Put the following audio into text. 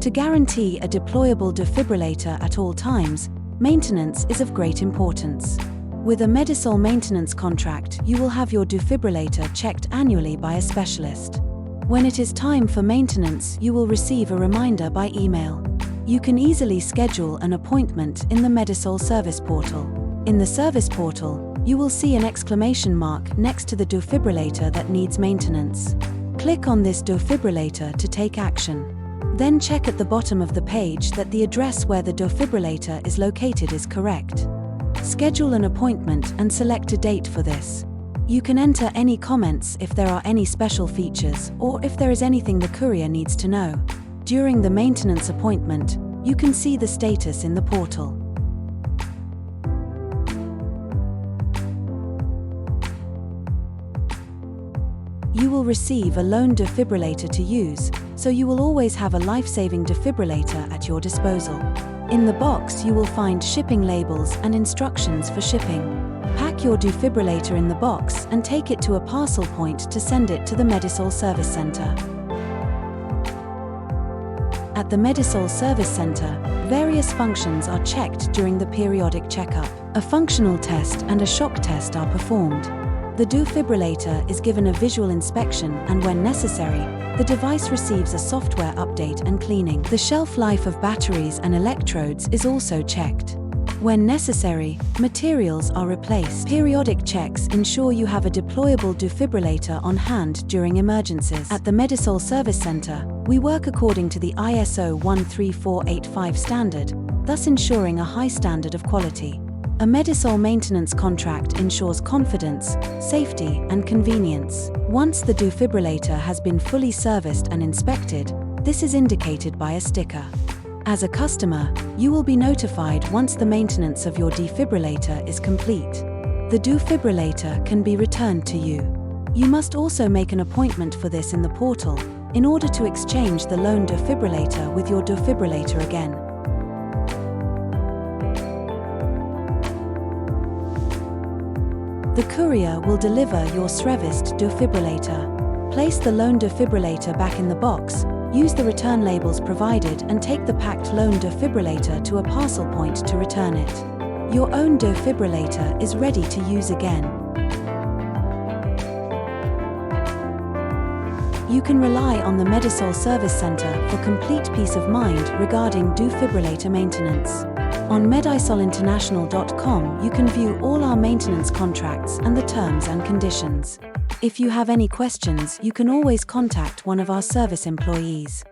To guarantee a deployable defibrillator at all times, maintenance is of great importance. With a Medisol maintenance contract, you will have your defibrillator checked annually by a specialist. When it is time for maintenance, you will receive a reminder by email. You can easily schedule an appointment in the Medisol Service Portal. In the Service Portal, you will see an exclamation mark next to the defibrillator that needs maintenance. Click on this defibrillator to take action. Then check at the bottom of the page that the address where the defibrillator is located is correct. Schedule an appointment and select a date for this. You can enter any comments if there are any special features or if there is anything the courier needs to know. During the maintenance appointment, you can see the status in the portal. You will receive a loan defibrillator to use, so you will always have a life-saving defibrillator at your disposal. In the box you will find shipping labels and instructions for shipping. Pack your defibrillator in the box and take it to a parcel point to send it to the Medisol Service Centre. At the Medisol Service Centre, various functions are checked during the periodic checkup. A functional test and a shock test are performed. The defibrillator is given a visual inspection and when necessary, the device receives a software update and cleaning. The shelf life of batteries and electrodes is also checked. When necessary, materials are replaced. Periodic checks ensure you have a deployable defibrillator on hand during emergencies. At the Medisol Service Centre, we work according to the ISO 13485 standard, thus ensuring a high standard of quality. A Medisol maintenance contract ensures confidence, safety, and convenience. Once the defibrillator has been fully serviced and inspected, this is indicated by a sticker. As a customer, you will be notified once the maintenance of your defibrillator is complete. The defibrillator can be returned to you. You must also make an appointment for this in the portal, in order to exchange the loan defibrillator with your defibrillator again. The courier will deliver your serviced defibrillator. Place the loan defibrillator back in the box, use the return labels provided and take the packed loan defibrillator to a parcel point to return it. Your own defibrillator is ready to use again. You can rely on the Medisol Service Centre for complete peace of mind regarding defibrillator maintenance. On medisolinternational.com you can view all our maintenance contracts and the terms and conditions. If you have any questions, you can always contact one of our service employees.